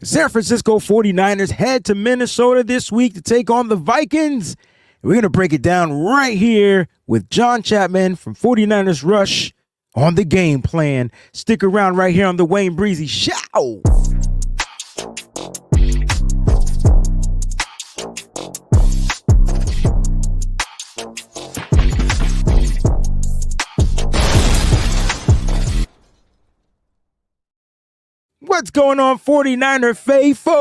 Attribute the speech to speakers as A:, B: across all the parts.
A: San Francisco 49ers head to Minnesota this week to take on the Vikings. We're going to break it down right here with John Chapman from 49ers Rush on the game plan. Stick around right here on the Wayne Breezy Show. What's going on, 49er faithful?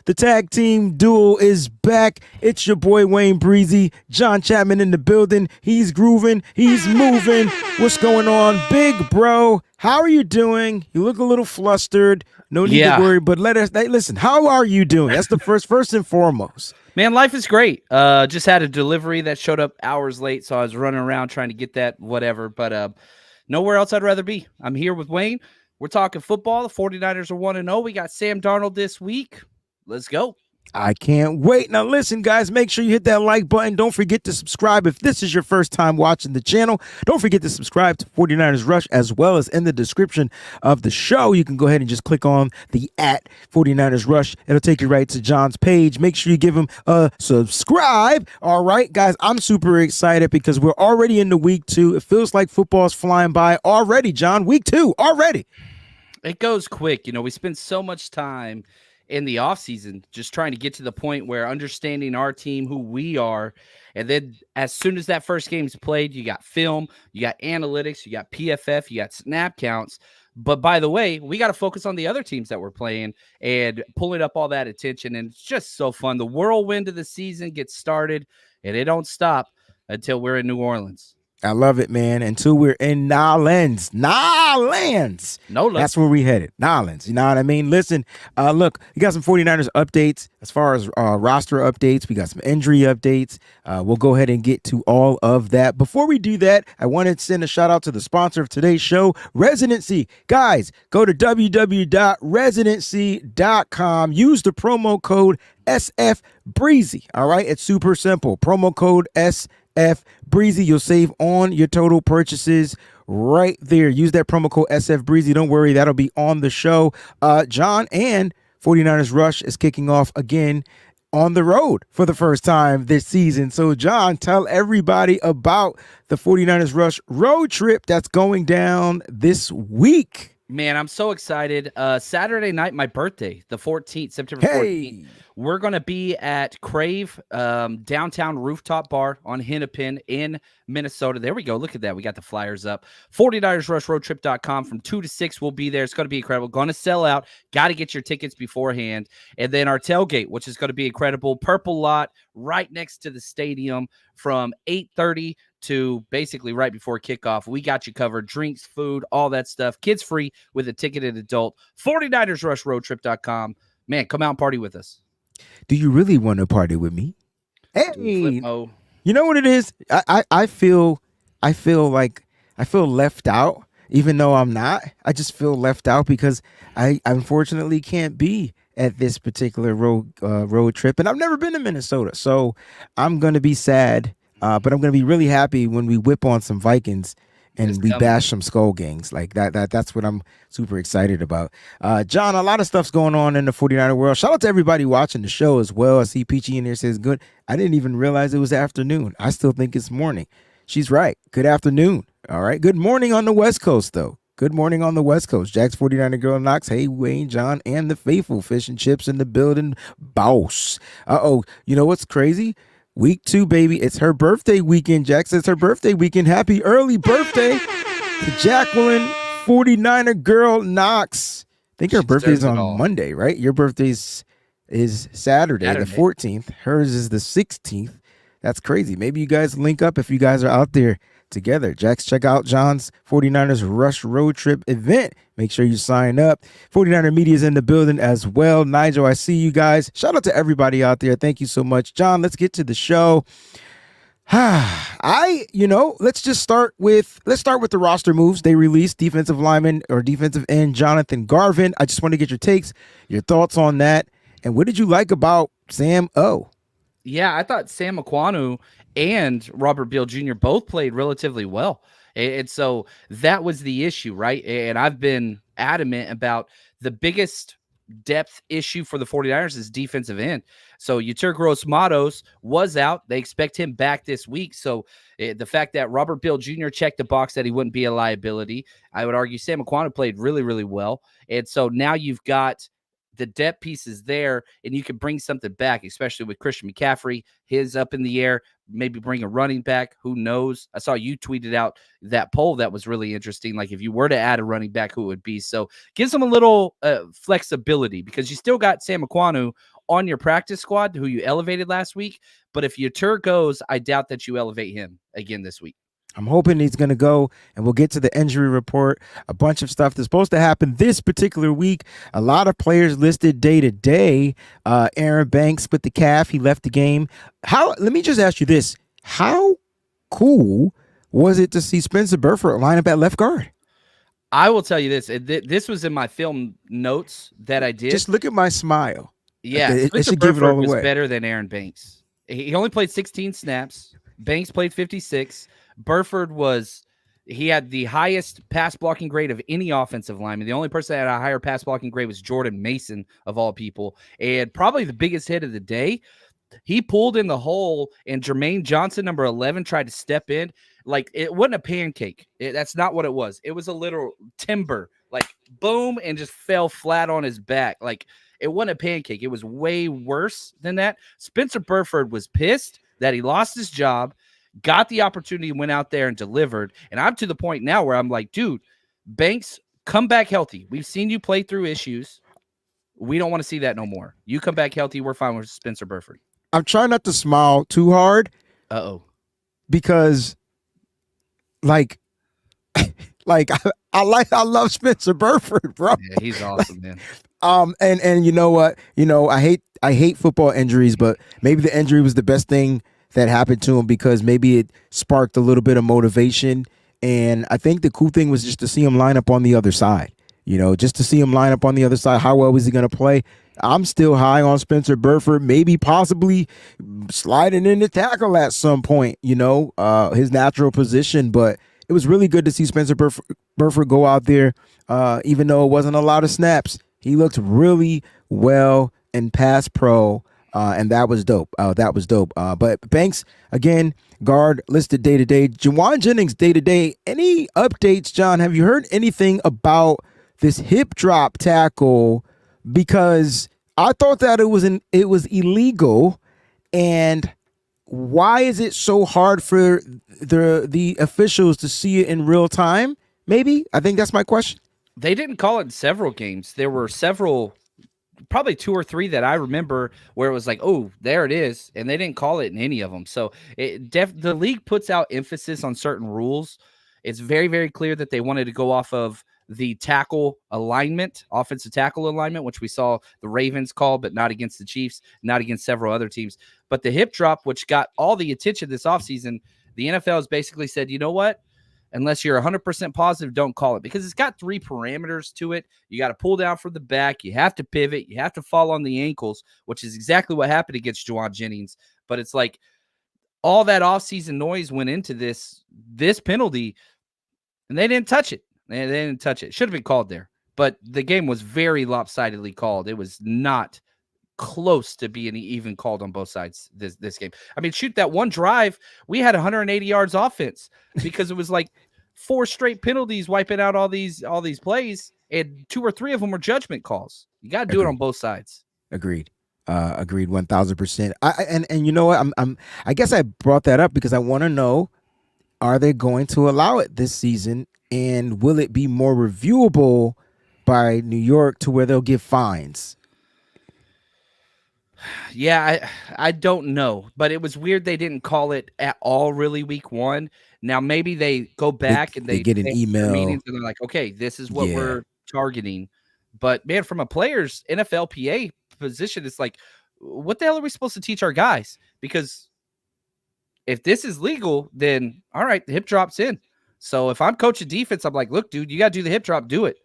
A: The tag team duel is back. It's your boy Wayne Breezy, John Chapman in the building. He's grooving, he's moving. What's going on, big bro? How are you doing? You look a little flustered. No need to worry, but listen, how are you doing? That's the first and foremost.
B: Man, life is great. Just had a delivery that showed up hours late, so I was running around trying to get that whatever, but nowhere else I'd rather be. I'm here with Wayne. We're talking football. The 49ers are 1-0. We got Sam Darnold this week. Let's go.
A: I can't wait. Now, listen, guys, make sure you hit that like button. Don't forget to subscribe if this is your first time watching the channel. Don't forget to subscribe to 49ers Rush as well as in the description of the show. You can go ahead and just click on the at 49ers Rush. It'll take you right to John's page. Make sure you give him a subscribe. All right, guys, I'm super excited because we're already into week 2. It feels like football's flying by already, John. Week 2 already.
B: It goes quick. You know, we spend so much time in the offseason just trying to get to the point where understanding our team, who we are, and then as soon as that first game's played, you got film, you got analytics, you got PFF, you got snap counts. But by the way, we got to focus on the other teams that we're playing and pulling up all that attention, and it's just so fun. The whirlwind of the season gets started, and it don't stop until we're in New Orleans.
A: I love it, man. Until we're in Nolans. That's where we headed. Nolans. You know what I mean? Listen, look, we got some 49ers updates as far as roster updates. We got some injury updates. We'll go ahead and get to all of that. Before we do that, I wanted to send a shout out to the sponsor of today's show, Residency. Guys, go to www.residency.com. Use the promo code SFBreezy. All right? It's super simple. Promo code SFBreezy. Breezy, you'll save on your total purchases right there. Use that promo code SF Breezy. Don't worry, that'll be on the show. John and 49ers Rush is kicking off again on the road for the first time this season. So, John, tell everybody about the 49ers Rush road trip that's going down this week.
B: Man, I'm so excited. Saturday night, my birthday, the 14th, September 14th. We're going to be at Crave downtown rooftop bar on Hennepin in Minnesota. There we go. Look at that. We got the flyers up. 49ersrushroadtrip.com from 2 to 6. We'll be there. It's going to be incredible. Going to sell out. Got to get your tickets beforehand. And then our tailgate, which is going to be incredible. Purple lot right next to the stadium from 8:30 to basically right before kickoff. We got you covered. Drinks, food, all that stuff. Kids free with a ticketed adult. 49ersrushroadtrip.com. Man, come out and party with us.
A: Do you really want to party with me? Hey, you know what it is? I feel left out, even though I'm not. I just feel left out because I unfortunately can't be at this particular road trip, and I've never been to Minnesota, so I'm gonna be sad. But I'm gonna be really happy when we whip on some Vikings and we bash some Skull Gangs like that. That's what I'm super excited about. John, a lot of stuff's going on in the 49er world. Shout out to everybody watching the show as well. I see Peachy in there says good. I didn't even realize it was afternoon. I still think it's morning. She's right. Good afternoon. All right. Good morning on the West Coast, though. Good morning on the West Coast. Jack's 49er Girl Knox. Hey, Wayne, John, and the faithful Fish and Chips in the building. Boss. Uh-oh. You know what's crazy? Week 2, baby. It's her birthday weekend. Jack says her birthday weekend. Happy early birthday to Jacqueline, 49er Girl Knox. I think her birthday's on Monday, right? Your birthday's is Saturday, the 14th. Hers is the 16th. That's crazy. Maybe you guys link up if you guys are out there together. Jax, check out John's 49ers Rush Road Trip event. Make sure you sign up. 49er Media is in the building as well. Nigel, I see you guys. Shout out to everybody out there. Thank you so much. John, let's get to the show. Let's start with the roster moves. They released defensive lineman or defensive end Jonathan Garvin. I just want to get your takes, your thoughts on that. And what did you like about Sam O?
B: Yeah, I thought Sam Aquanu and Robert Beal Jr. both played relatively well. And so that was the issue, right? And I've been adamant about the biggest depth issue for the 49ers is defensive end. So Yetur Gross-Matos was out. They expect him back this week. So the fact that Robert Bill Jr. checked the box that he wouldn't be a liability, I would argue Sam Aquanu played really, really well. And so now you've got the depth pieces there, and you can bring something back, especially with Christian McCaffrey. His up in the air, maybe bring a running back. Who knows? I saw you tweeted out that poll that was really interesting. Like if you were to add a running back, who it would be. So gives them a little flexibility because you still got Sam Aquanu on your practice squad who you elevated last week. But if Yetur goes, I doubt that you elevate him again this week.
A: I'm hoping he's going to go, and we'll get to the injury report. A bunch of stuff that's supposed to happen this particular week. A lot of players listed day to day. Aaron Banks with the calf, he left the game. Let me just ask you this. How cool was it to see Spencer Burford line up at left guard?
B: I will tell you this. This was in my film notes that I did.
A: Just look at my smile.
B: Yeah,
A: it should give it all away.
B: Was better than Aaron Banks. He only played 16 snaps. Banks played 56. Burford he had the highest pass blocking grade of any offensive lineman. The only person that had a higher pass blocking grade was Jordan Mason, of all people. And probably the biggest hit of the day, he pulled in the hole, and Jermaine Johnson, number 11, tried to step in. Like, it wasn't a pancake. That's not what it was. It was a little timber, like, boom, and just fell flat on his back. Like, it wasn't a pancake. It was way worse than that. Spencer Burford was pissed that he lost his job, got the opportunity, went out there and delivered. And I'm to the point now where I'm like, dude, Banks, come back healthy. We've seen you play through issues. We don't want to see that no more. You come back healthy. We're fine with Spencer Burford.
A: I'm trying not to smile too hard.
B: Because
A: like I love Spencer Burford, bro.
B: Yeah, he's awesome, man.
A: And you know what? I hate football injuries, but maybe the injury was the best thing that happened to him because maybe it sparked a little bit of motivation. And I think the cool thing was just to see him line up on the other side. Just to see him line up on the other side. How well was he going to play? I'm still high on Spencer Burford, maybe possibly sliding in the tackle at some point, his natural position. But it was really good to see Spencer Burford go out there, even though it wasn't a lot of snaps. He looked really well in pass pro, and that was dope. But Banks, again, guard listed day-to-day. Jauan Jennings day-to-day. Any updates, John? Have you heard anything about this hip drop tackle? Because I thought that it was illegal, and why is it so hard for the officials to see it in real time? Maybe. I think that's my question.
B: They didn't call it in several games. There were several, probably 2 or 3 that I remember where it was like, oh, there it is, and they didn't call it in any of them. So the league puts out emphasis on certain rules. It's very, very clear that they wanted to go off of the tackle alignment, offensive tackle alignment, which we saw the Ravens call, but not against the Chiefs, not against several other teams. But the hip drop, which got all the attention this offseason, the NFL has basically said, you know what? Unless you're 100% positive, don't call it, because it's got 3 parameters to it. You got to pull down from the back. You have to pivot. You have to fall on the ankles, which is exactly what happened against Jauan Jennings. But it's like all that offseason noise went into this penalty, and they didn't touch it. They didn't touch it. Should have been called there. But the game was very lopsidedly called. It was not close to being even called on both sides this game. I mean, shoot, that one drive, we had 180 yards offense because it was like 4 straight penalties wiping out all these plays, and 2 or 3 of them were judgment calls. You got to do it on both sides.
A: Agreed. Agreed 1,000%. And you know what? I guess I brought that up because I want to know, are they going to allow it this season, and will it be more reviewable by New York to where they'll give fines?
B: Yeah, I don't know, but it was weird they didn't call it at all really week 1. Now maybe they go back and they
A: get an email
B: meetings and they're like, okay, this is what we're targeting. But man, from a player's NFLPA position, it's like, what the hell are we supposed to teach our guys? Because if this is legal, then all right, the hip drop's in. So if I'm coaching defense, I'm like, look, dude, you got to do the hip drop. Do it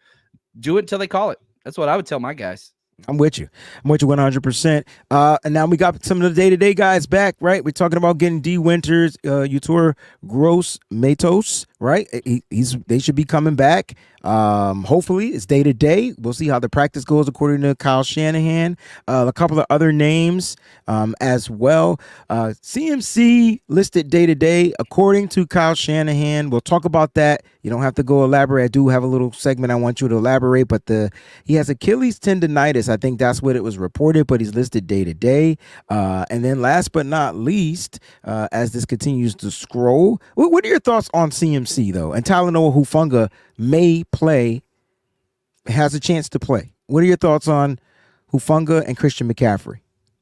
B: until they call it. That's what I would tell my guys.
A: I'm with you 100%. And now we got some of the day-to-day guys back, right? We're talking about getting D. Winters, Yetur Gross-Matos, right? They should be coming back. Hopefully, it's day to day. We'll see how the practice goes according to Kyle Shanahan. A couple of other names as well. CMC listed day to day according to Kyle Shanahan. We'll talk about that. You don't have to go elaborate. I do have a little segment I want you to elaborate, but he has Achilles tendonitis. I think that's what it was reported, but he's listed day to day. And then last but not least, as this continues to scroll, what are your thoughts on CMC though? And Talanoa Hufanga may play, has a chance to play. What are your thoughts on Hufanga and Christian McCaffrey?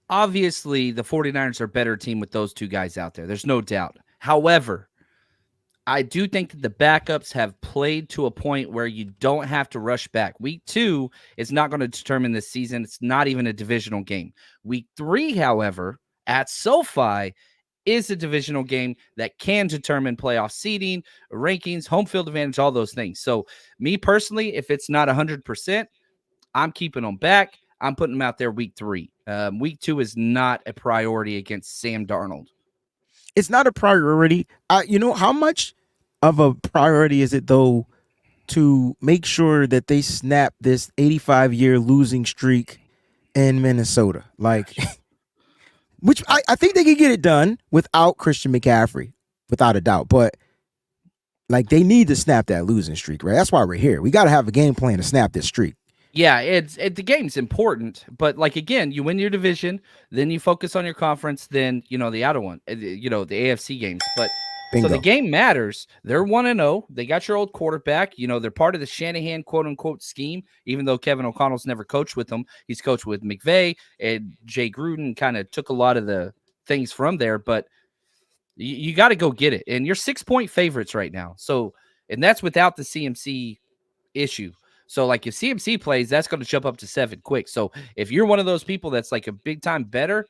B: Obviously, the 49ers are a better team with those two guys out there. There's no doubt. However, I do think that the backups have played to a point where you don't have to rush back. Week 2 is not going to determine this season. It's not even a divisional game. Week 3, however, at SoFi is a divisional game that can determine playoff seeding, rankings, home field advantage, all those things. So me personally, if it's not 100%, I'm keeping them back. I'm putting them out there week 3. Week 2 is not a priority against Sam Darnold.
A: It's not a priority. How much of a priority is it though to make sure that they snap this 85-year losing streak in Minnesota? Like, which I think they can get it done without Christian McCaffrey, without a doubt. But like, they need to snap that losing streak, right? That's why we're here. We got to have a game plan to snap this streak.
B: Yeah, the game's important, but like again, you win your division, then you focus on your conference, then the other one, the AFC games. But
A: Bingo.
B: So the game matters. They're 1-0. They got your old quarterback. They're part of the Shanahan quote unquote scheme, even though Kevin O'Connell's never coached with them. He's coached with McVay and Jay Gruden, kind of took a lot of the things from there, but you got to go get it. And you're 6-point favorites right now. So, and that's without the CMC issue. So, like, if CMC plays, that's going to jump up to 7 quick. So, if you're one of those people that's like a big time bettor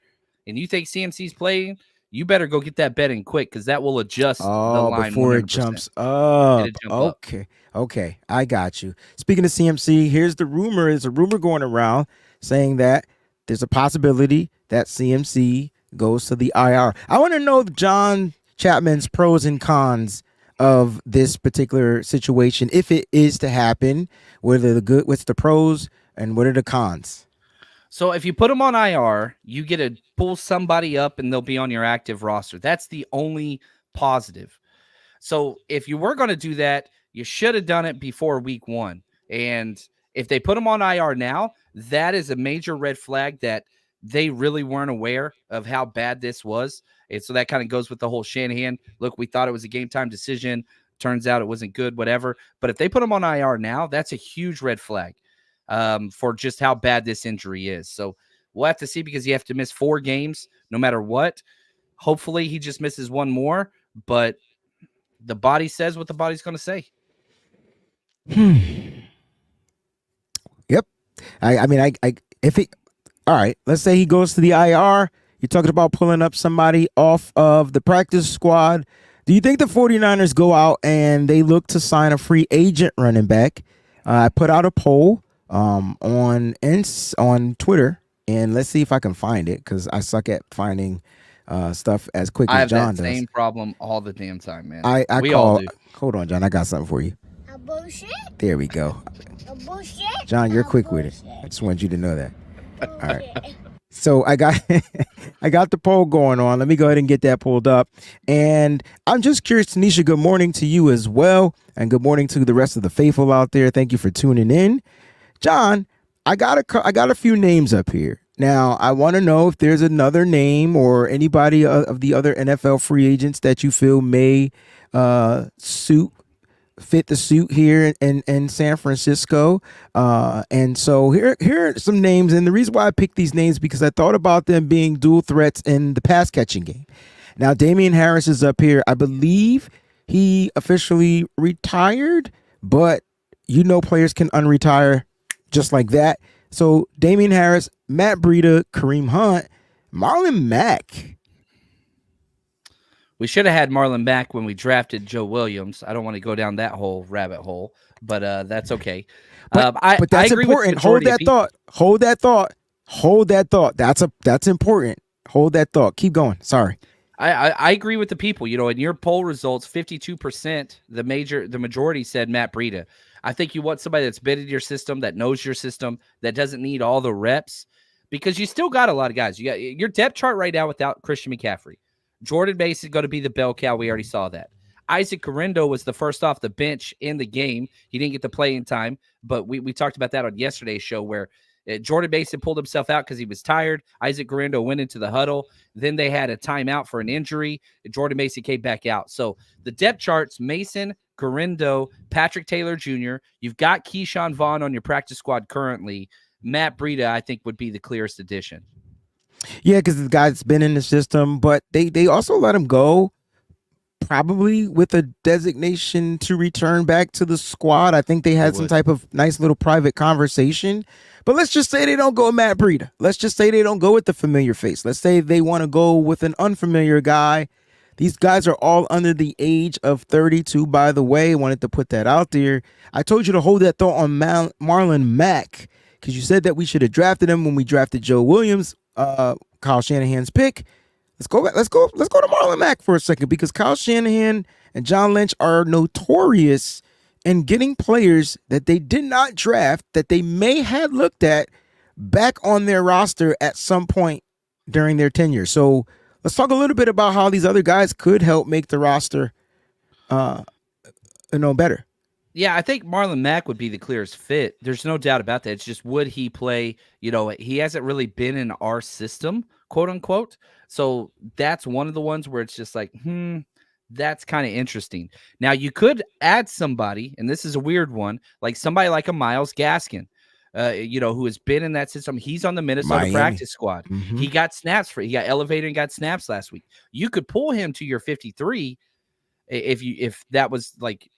B: and you think CMC's playing, you better go get that bet in quick because that will adjust the line
A: before
B: 100%.
A: It jumps up.
B: Okay.
A: Okay. I got you. Speaking of CMC, here's the rumor. There's a rumor going around saying that there's a possibility that CMC goes to the IR. I want to know John Chapman's pros and cons of this particular situation. If it is to happen, what are what's the pros and what are the cons?
B: So if you put them on IR, you get to pull somebody up and they'll be on your active roster. That's the only positive. So if you were going to do that, you should have done it before week 1. And if they put them on IR now, that is a major red flag that they really weren't aware of how bad this was. And so that kind of goes with the whole Shanahan. Look, we thought it was a game time decision. Turns out it wasn't good, whatever. But if they put them on IR now, that's a huge red flag for just how bad this injury is. So we'll have to see because you have to miss 4 games no matter what. Hopefully he just misses 1 more, but the body says what the body's going to say.
A: Yep. All right, let's say he goes to the IR. You're talking about pulling up somebody off of the practice squad. Do you think the 49ers go out and they look to sign a free agent running back? I put out a poll on Twitter, and let's see if I can find it because I suck at finding stuff as quick as John does.
B: I have that same problem all the damn time, man.
A: We all do. Hold on, John. I got something for you.
C: A bullshit?
A: There we go.
C: A bullshit?
A: John, you're quick with it. I just wanted you to know that. All right. So I got the poll going on. Let me go ahead and get that pulled up. And I'm just curious, Tanisha, good morning to you as well. And good morning to the rest of the faithful out there. Thank you for tuning in. John, I got a few names up here. Now, I want to know if there's another name or anybody of the other NFL free agents that you feel may fit the suit here in San Francisco. And so here are some names. And the reason why I picked these names because I thought about them being dual threats in the pass catching game. Now, Damian Harris is up here. I believe he officially retired, but players can unretire just like that. So Damian Harris, Matt Breida, Kareem Hunt, Marlon Mack.
B: We should have had Marlon Mack when we drafted Joe Williams. I don't want to go down that whole rabbit hole, but that's okay.
A: But that's important. Hold that thought. Hold that thought. That's important. Hold that thought. Keep going. Sorry.
B: I agree with the people. In your poll results, 52%, the majority said Matt Breida. I think you want somebody that's been in your system, that knows your system, that doesn't need all the reps, because you still got a lot of guys. You got your depth chart right now without Christian McCaffrey. Jordan Mason going to be the bell cow. We already saw that. Isaac Correndo was the first off the bench in the game. He didn't get the playing time, but we talked about that on yesterday's show where Jordan Mason pulled himself out because he was tired. Isaac Correndo went into the huddle. Then they had a timeout for an injury. Jordan Mason came back out. So the depth charts, Mason, Correndo, Patrick Taylor Jr., you've got Keyshawn Vaughn on your practice squad currently. Matt Breida, I think, would be the clearest addition.
A: Yeah, because the guy's been in the system, but they also let him go probably with a designation to return back to the squad. I think they had some type of nice little private conversation. But let's just say they don't go with Matt Breida. Let's just say they don't go with the familiar face. Let's say they want to go with an unfamiliar guy. These guys are all under the age of 32, by the way. I wanted to put that out there. I told you to hold that thought on Marlon Mack, because you said that we should have drafted him when we drafted Joe Williams, Kyle Shanahan's pick. Let's go to Marlon Mack for a second, because Kyle Shanahan and John Lynch are notorious in getting players that they did not draft that they may have looked at back on their roster at some point during their tenure. So let's talk a little bit about how these other guys could help make the roster better.
B: Yeah, I think Marlon Mack would be the clearest fit. There's no doubt about that. It's just, would he play? He hasn't really been in our system, quote unquote. So that's one of the ones where it's just like, that's kind of interesting. Now you could add somebody, and this is a weird one, like somebody like a Myles Gaskin, who has been in that system. He's on the Minnesota practice squad. Mm-hmm. He got elevated and got snaps last week. You could pull him to your 53 if that was like.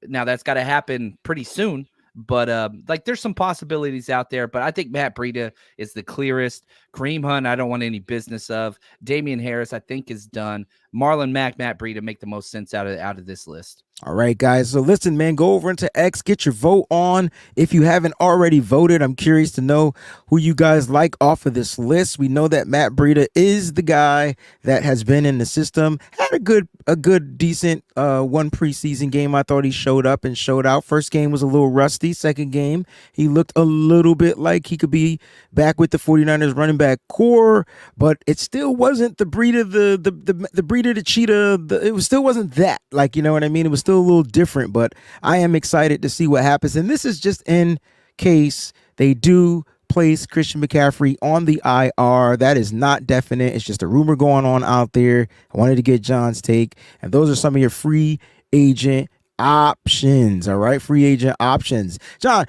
B: Now that's got to happen pretty soon, but there's some possibilities out there. But I think Matt Breida is the clearest. Kareem Hunt, I don't want any business of. Damian Harris, I think, is done. Marlon Mack, Matt Breida make the most sense out of this list.
A: All right, guys. So listen, man, go over into X, get your vote on. If you haven't already voted, I'm curious to know who you guys like off of this list. We know that Matt Breida is the guy that has been in the system, had a good, decent one preseason game. I thought he showed up and showed out. First game was a little rusty. Second game, he looked a little bit like he could be back with the 49ers running back core, but it still wasn't the Breida, the Breida, the cheetah. It still wasn't that. Like, you know what I mean? It was still a little different, but I am excited to see what happens. And this is just in case they do place Christian McCaffrey on the IR. That is not definite. It's just a rumor going on out there. I wanted to get John's take. And those are some of your free agent options. All right, free agent options. John,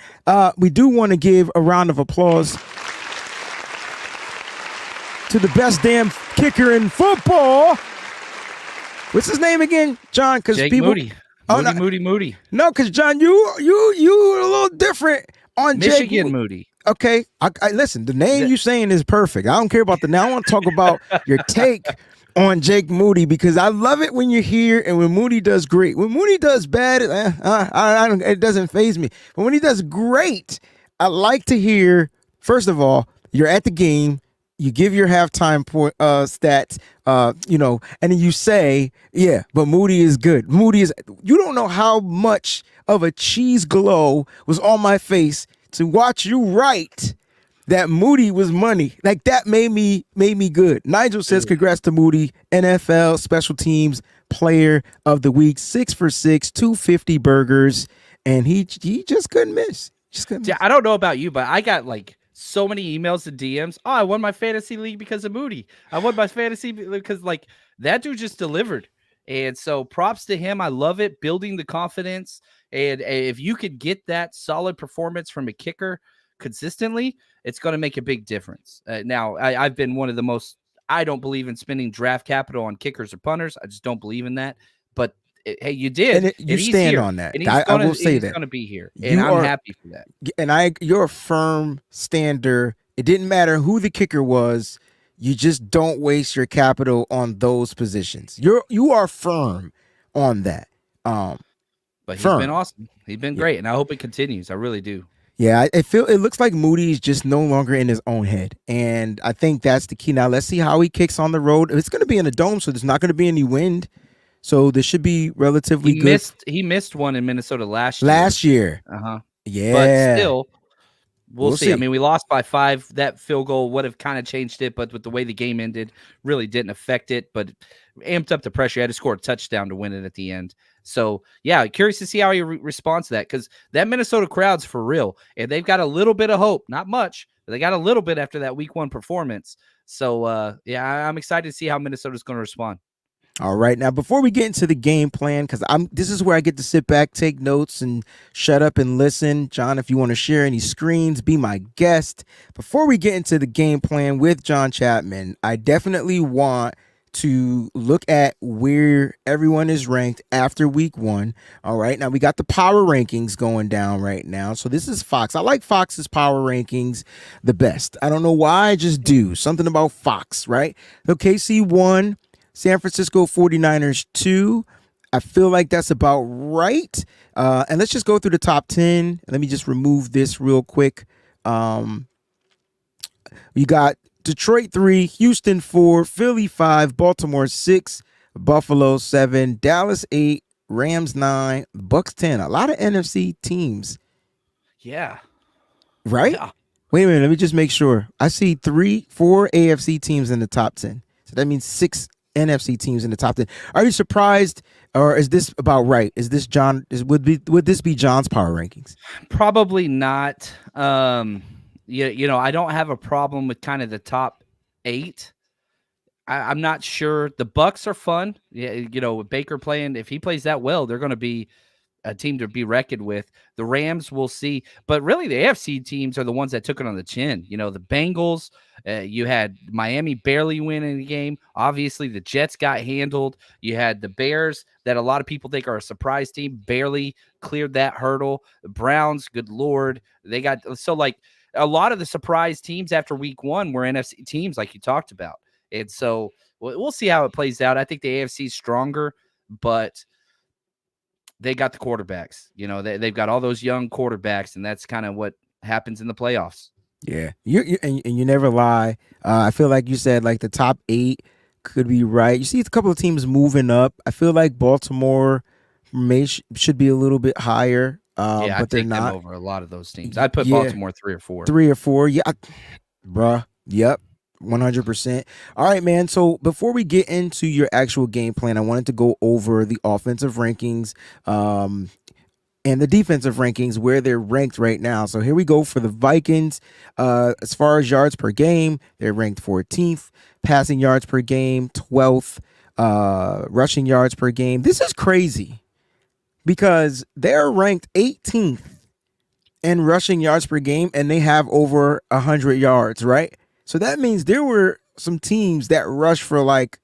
A: we do want to give a round of applause to the best damn kicker in football. What's his name again, John? Because people.
B: Moody. Moody.
A: No, because John, you a little different on
B: Michigan
A: Jake
B: Moody.
A: Okay, I listen. The name you saying is perfect. I don't care about the name. I want to talk about your take on Jake Moody, because I love it when you're here and when Moody does great. When Moody does bad, it doesn't faze me. But when he does great, I like to hear. First of all, you're at the game. You give your halftime point stats, and then you say, yeah, but Moody is good. You don't know how much of a cheese glow was on my face to watch you write that Moody was money. Like, that made me good. Nigel says, congrats to Moody, NFL Special Teams Player of the Week, 6 for 6, 250 burgers, and he just couldn't miss.
B: Yeah, I don't know about you, but I got so many emails and DMs. Oh, I won my fantasy league because of Moody. I won my fantasy because that dude just delivered. And so props to him. I love it. Building the confidence. And if you could get that solid performance from a kicker consistently, it's going to make a big difference. Now, I've been one of the most, I don't believe in spending draft capital on kickers or punters. I just don't believe in that. But hey, you did.
A: And you stand on that. I will say that.
B: He's going to be here. And I'm happy for that.
A: And you're a firm stander. It didn't matter who the kicker was. You just don't waste your capital on those positions. You are firm on that.
B: But he's been awesome. He's been great. And I hope it continues. I really do.
A: Yeah, it looks like Moody's just no longer in his own head. And I think that's the key. Now, let's see how he kicks on the road. It's going to be in a dome, so there's not going to be any wind. So this should be relatively
B: He
A: good.
B: missed one in Minnesota last year.
A: Last year,
B: Uh-huh. But
A: yeah,
B: still, we'll
A: we'll
B: see. I
A: see.
B: mean, we lost by 5. That field goal would have kind of changed it, but with the way the game ended, really didn't affect it, but amped up the pressure. He had to score a touchdown to win it at the end. So, yeah, curious to see how he responds to that, because that Minnesota crowd's for real, and they've got a little bit of hope. Not much, but they got a little bit after that week 1 performance. So, yeah, I'm excited to see how Minnesota's going to respond.
A: All right, now before we get into the game plan, because this is where I get to sit back, take notes, and shut up and listen. John, if you want to share any screens, be my guest. Before we get into the game plan with John Chapman, I definitely want to look at where everyone is ranked after week 1. All right, now we got the power rankings going down right now. So this is Fox. I like Fox's power rankings the best. I don't know why, I just do. Something about Fox, right? So KC 1. San Francisco 49ers 2. I feel like that's about right. And let's just go through the top 10. Let me just remove this real quick. You got Detroit 3, Houston 4, Philly 5, Baltimore 6, Buffalo 7, Dallas 8, Rams 9, Bucks 10. A lot of NFC teams,
B: Yeah.
A: right?
B: Yeah.
A: Wait a minute. Let me just make sure. I see 4 AFC teams in the top 10. So that means 6 NFC teams in the top 10. Are you surprised, or is this about right? Is this John? Would this be John's power rankings?
B: Probably not. I don't have a problem with kind of the top 8. I'm not sure. The Bucks are fun. Yeah, with Baker playing, if he plays that well, they're going to be a team to be reckoned with. The Rams, we'll see. But really, the AFC teams are the ones that took it on the chin. The Bengals, you had Miami barely winning the game. Obviously, the Jets got handled. You had the Bears, that a lot of people think are a surprise team, barely cleared that hurdle. The Browns, good Lord. They got – so, like, a lot of the surprise teams after week 1 were NFC teams, like you talked about. And so we'll see how it plays out. I think the AFC is stronger, but – they got the quarterbacks. They've got all those young quarterbacks, and that's kind of what happens in the playoffs.
A: Yeah, and you never lie. I feel like you said like the top 8 could be right. You see a couple of teams moving up. I feel like Baltimore should be a little bit higher,
B: Yeah,
A: but
B: I'd
A: they're
B: take them
A: not.
B: over a lot of those teams. I'd put
A: Yeah,
B: Baltimore 3 or 4.
A: 3 or 4. Yeah, bruh. Yep. 100%. All right, man. So before we get into your actual game plan, I wanted to go over the offensive rankings and the defensive rankings, where they're ranked right now. So here we go for the Vikings. As far as yards per game, they're ranked 14th. Passing yards per game, 12th. Rushing yards per game. This is crazy because they're ranked 18th in rushing yards per game, and they have over 100 yards, right? So that means there were some teams that rushed for like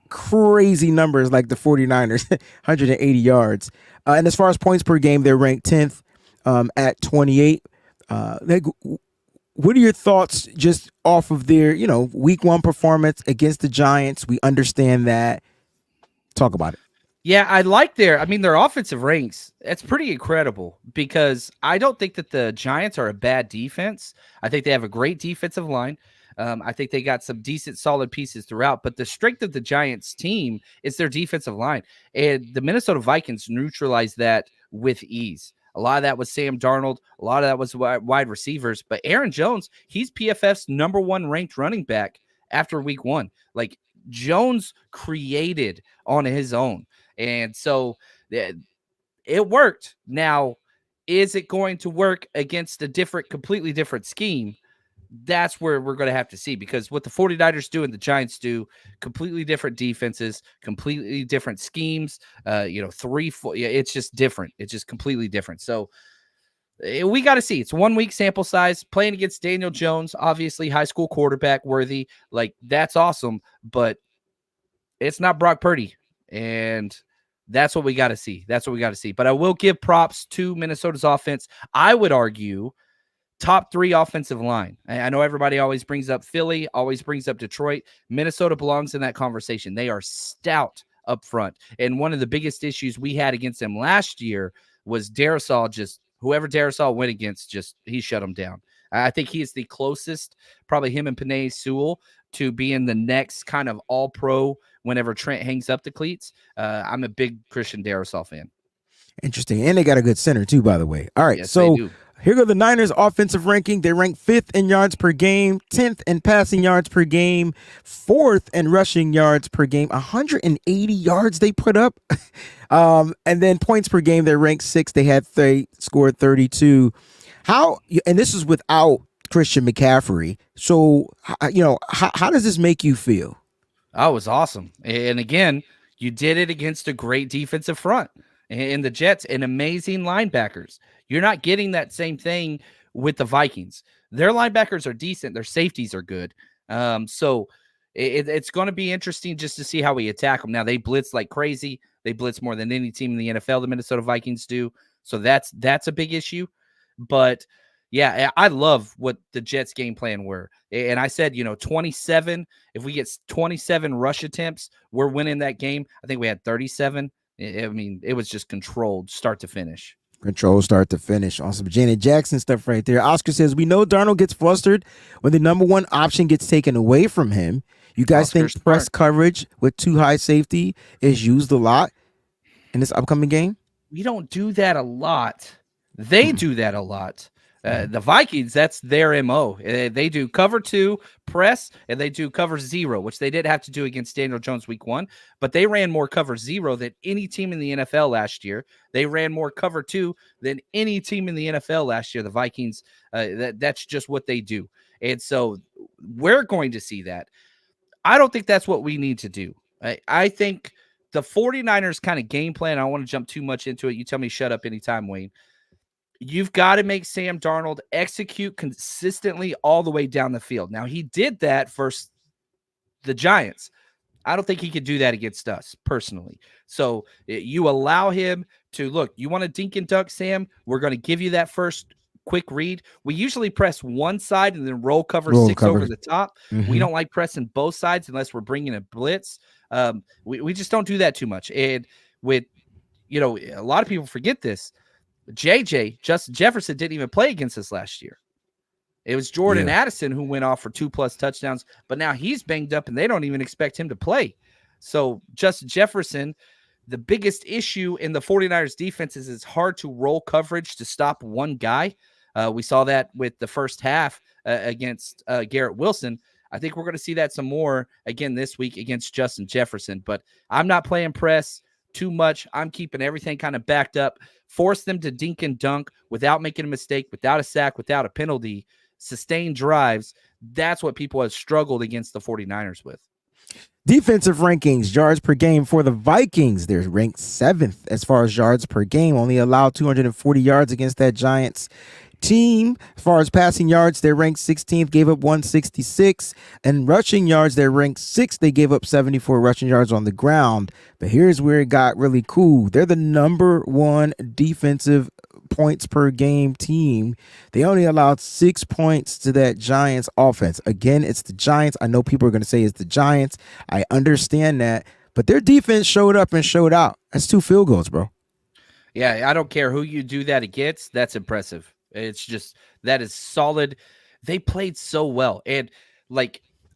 A: crazy numbers, like the 49ers, 180 yards. And as far as points per game, they're ranked 10th at 28. What are your thoughts just off of their, week 1 performance against the Giants? We understand that. Talk about it.
B: Yeah, I like their offensive ranks. It's pretty incredible because I don't think that the Giants are a bad defense. I think they have a great defensive line. I think they got some decent, solid pieces throughout. But the strength of the Giants team is their defensive line. And the Minnesota Vikings neutralized that with ease. A lot of that was Sam Darnold. A lot of that was wide receivers. But Aaron Jones, he's PFF's number 1 ranked running back after week 1. Like, Jones created on his own. And so it worked. Now, is it going to work against a completely different scheme? That's where we're going to have to see, because what the 49ers do and the Giants do, completely different defenses, completely different schemes, 3, 4, it's just different. It's just completely different. So we got to see. It's 1 week sample size, playing against Daniel Jones, obviously high school quarterback worthy. Like, that's awesome, but it's not Brock Purdy. And that's what we got to see. But I will give props to Minnesota's offense. I would argue top 3 offensive line. I know everybody always brings up Philly, always brings up Detroit. Minnesota belongs in that conversation. They are stout up front. And one of the biggest issues we had against them last year was Darrisaw. Whoever Darrisaw went against, he shut them down. I think he is the closest, probably him and Panay Sewell, to being the next kind of all-pro whenever Trent hangs up the cleats. I'm a big Christian Darrisaw fan.
A: Interesting. And they got a good center too, by the way. All right.
B: Yes, they
A: So
B: do.
A: here go the Niners offensive ranking. They rank 5th in yards per game, 10th in passing yards per game, 4th in rushing yards per game. 180 yards they put up. And then points per game, they ranked 6th. They scored 32. And this is without Christian McCaffrey. So, how does this make you feel?
B: Oh, it was awesome. And again, you did it against a great defensive front in the Jets and amazing linebackers. You're not getting that same thing with the Vikings. Their linebackers are decent. Their safeties are good. So it's going to be interesting just to see how we attack them. Now, they blitz like crazy. They blitz more than any team in the NFL, the Minnesota Vikings do. So that's a big issue. But yeah, I love what the Jets game plan were. And I said, 27, if we get 27 rush attempts, we're winning that game. I think we had 37. I mean, it was just controlled start to finish.
A: Control start to finish. Awesome. Janet Jackson stuff right there. Oscar says, we know Darnold gets flustered when the number one option gets taken away from him. You guys
B: Oscar's
A: think press
B: smart.
A: coverage with too high safety is used a lot in this upcoming game?
B: We don't do that a lot. They do that a lot. The Vikings, that's their MO. They do cover 2, press, and they do cover 0, which they did have to do against Daniel Jones week 1. But they ran more cover 0 than any team in the NFL last year. They ran more cover 2 than any team in the NFL last year. The Vikings, that's just what they do. And so we're going to see that. I don't think that's what we need to do. I think the 49ers kind of game plan, I don't want to jump too much into it. You tell me shut up anytime, Wayne. You've got to make Sam Darnold execute consistently all the way down the field. Now, he did that versus the Giants. I don't think he could do that against us personally. So you allow him to look, you want to dink and dunk, Sam? We're going to give you that first quick read. We usually press one side and then roll cover 6 over the top.
A: Mm-hmm.
B: We don't like pressing both sides unless we're bringing a blitz. We just don't do that too much. And with, a lot of people forget this. Justin Jefferson didn't even play against us last year. It was Jordan Addison who went off for 2+ touchdowns, but now he's banged up and they don't even expect him to play. So Justin Jefferson, the biggest issue in the 49ers defense is it's hard to roll coverage to stop one guy. We saw that with the first half against Garrett Wilson. I think we're going to see that some more again this week against Justin Jefferson, but I'm not playing press too much. I'm keeping everything kind of backed up, force them to dink and dunk without making a mistake, without a sack, without a penalty, sustained drives. That's what people have struggled against the 49ers with.
A: Defensive rankings, yards per game for the Vikings. They're ranked 7th as far as yards per game, only allowed 240 yards against that Giants team. As far as passing yards, they're ranked 16th, gave up 166. And rushing yards, they're ranked 6th. They gave up 74 rushing yards on the ground. But here's where it got really cool. They're the number 1 defensive points per game team. They only allowed 6 points to that Giants offense. Again, it's the Giants. I know people are going to say it's the Giants. I understand that. But their defense showed up and showed out. That's 2 field goals, bro.
B: Yeah, I don't care who you do that against. That's impressive. It's just, that is solid. They played so well. And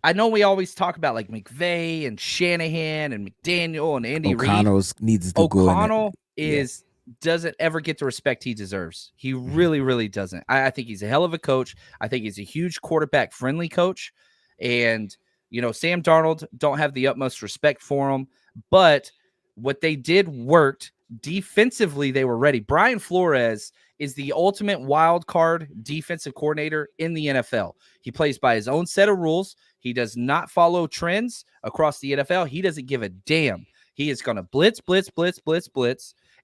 B: I know we always talk about McVay and Shanahan and McDaniel and Andy Reid.
A: O'Connell
B: doesn't ever get the respect he deserves. He really, really doesn't. I think he's a hell of a coach. I think he's a huge quarterback friendly coach. And, Sam Darnold, don't have the utmost respect for him, but what they did worked. Defensively, they were ready. Brian Flores is the ultimate wild card defensive coordinator in the NFL. He plays by his own set of rules. He does not follow trends across the NFL. He doesn't give a damn. He is going to blitz,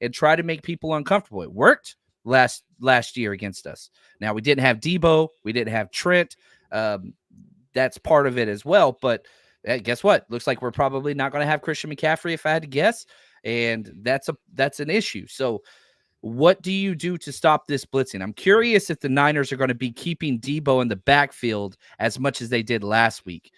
B: and try to make people uncomfortable. It worked last year against us. Now, we didn't have Debo. We didn't have Trent. That's part of it as well. But guess what? Looks like we're probably not going to have Christian McCaffrey, if I had to guess. And that's an issue. So what do you do to stop this blitzing? I'm curious if the Niners are going to be keeping Debo in the backfield as much as they did last week.